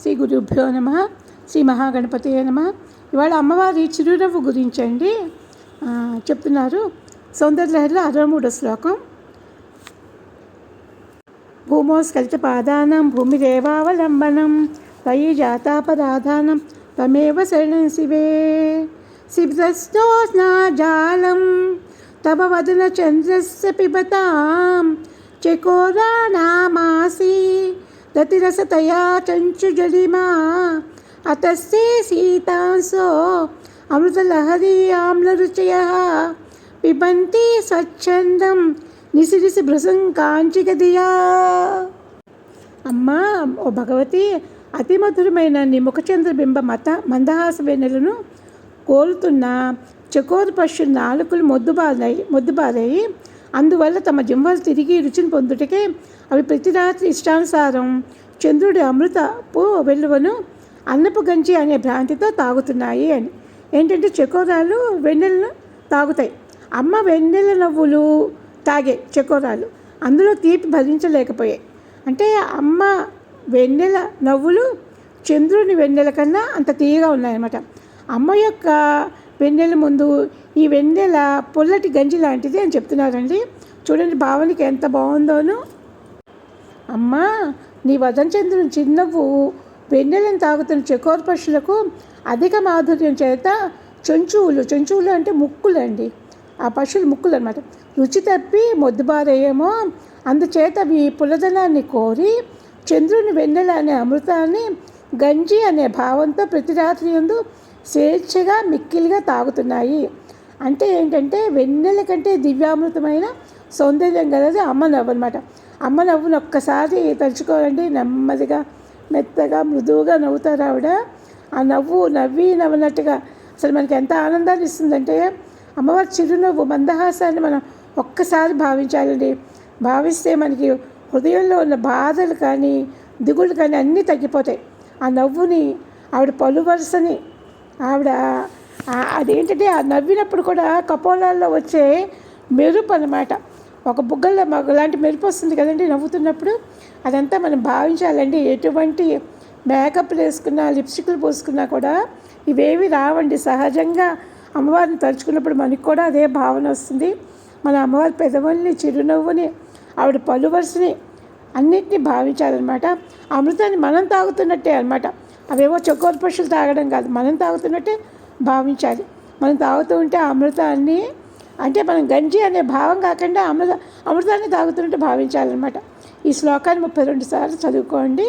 శ్రీ గురుభ్యో నమః. శ్రీ మహాగణపతయే నమః. ఇవాళ అమ్మవారి చిరునవ్వు గురించండి చెప్తున్నారు. సౌందర్యలహరిలో 63వ శ్లోకం. భూమోస్కలితపాదానాం భూమిరేవావలంబనం త్వయి జాతాపరాధానం త్వమేవ శరణం శివే. సిబ్ధస్తోస్నాజాలం తవ వదన చంద్రస్య పిబతాం చకోరానామాసి దతిరసతయా చంచుజలిమా అతస్తే సీతాంసో అమృతలహరీ ఆమ్లరుచయః పిబంతి స్వచ్ఛందం నిసిరిసి భృసం కాంచిగదియా. అమ్మా ఓ భగవతి, అతి మధురమైన నీ ముఖచంద్రబింబ మందహాస వెన్నెలను కోలుతున్న చకోర పశువుల నాలుకలు మొద్దుబారాయి. అందువల్ల తమ జింహలు తిరిగి రుచిని పొందుటకే అవి ప్రతి రాత్రి ఇష్టానుసారం చంద్రుడి అమృతపు వెల్లువను అన్నపు గంజి అనే భ్రాంతితో తాగుతున్నాయి అని. ఏంటంటే చకోరాలు వెన్నెలను తాగుతాయి. అమ్మ వెన్నెల నవ్వులు తాగే చకోరాలు అందులో తీపి భరించలేకపోయాయి. అంటే అమ్మ వెన్నెల నవ్వులు చంద్రుని వెన్నెల కన్నా అంత తీయగా ఉన్నాయన్నమాట. అమ్మ యొక్క వెన్నెల ముందు ఈ వెన్నెల పొల్లటి గంజి లాంటిది అని చెప్తున్నారండి. చూడండి భావనకి ఎంత బాగుందోను. అమ్మా, నీ వదనచంద్రుని చిరునవ్వు వెన్నెలను తాగుతున్న చకోర పశువులకు అధిక మాధుర్యం చేత చెంచువులు అంటే ముక్కులు అండి, ఆ పశువుల ముక్కులు అనమాట, రుచి తప్పి మొద్దుబారేయేమో. అందుచేత అవి పులదనాన్ని కోరి చంద్రుని వెన్నెల అనే అమృతాన్ని గంజి అనే భావంతో ప్రతి రాత్రి యందు స్వేచ్ఛగా మిక్కిలిగా తాగుతున్నాయి. అంటే ఏంటంటే వెన్నెల కంటే దివ్యామృతమైన సౌందర్యం గలది అమ్మ నవ్వు అనమాట. అమ్మ నవ్వును ఒక్కసారి తలుచుకోవాలండి. నెమ్మదిగా మెత్తగా మృదువుగా నవ్వుతారు ఆవిడ. ఆ నవ్వు నవ్వినట్టుగా అసలు మనకి ఎంత ఆనందాన్ని ఇస్తుందంటే అమ్మవారి చిరునవ్వు మందహాసాన్ని మనం ఒక్కసారి భావించాలండి. భావిస్తే మనకి హృదయంలో ఉన్న బాధలు కానీ దిగుళ్ళు కానీ అన్నీ తగ్గిపోతాయి. ఆ నవ్వుని ఆవిడ పలువరుసని ఆవిడ అదేంటంటే ఆ నవ్వినప్పుడు కూడా కపోలాల్లో వచ్చే మెరుపు అన్నమాట. ఒక బుగ్గల్లో మాకు లాంటి మెరుపు వస్తుంది కదండి నవ్వుతున్నప్పుడు. అదంతా మనం భావించాలండి. ఎటువంటి మేకప్లు వేసుకున్నా లిప్స్టిక్లు పూసుకున్నా కూడా ఇవేవి రావండి. సహజంగా అమ్మవారిని తలుచుకున్నప్పుడు మనకి కూడా అదే భావన వస్తుంది. మన అమ్మవారి పెదవుల్ని చిరునవ్వుని ఆవిడ పలువరుసని అన్నిటినీ భావించాలన్నమాట. అమృతాన్ని మనం తాగుతున్నట్టే అనమాట. అవేవో చకోర పశువులు తాగడం కాదు, మనం తాగుతున్నట్టే భావించాలి. మనం తాగుతూ ఉంటే అమృతాన్ని అంటే మనం గంజి అనే భావం కాకుండా అమృతాన్ని తాగుతున్నట్టు భావించాలన్నమాట. ఈ శ్లోకాన్ని 32 సార్లు చదువుకోండి.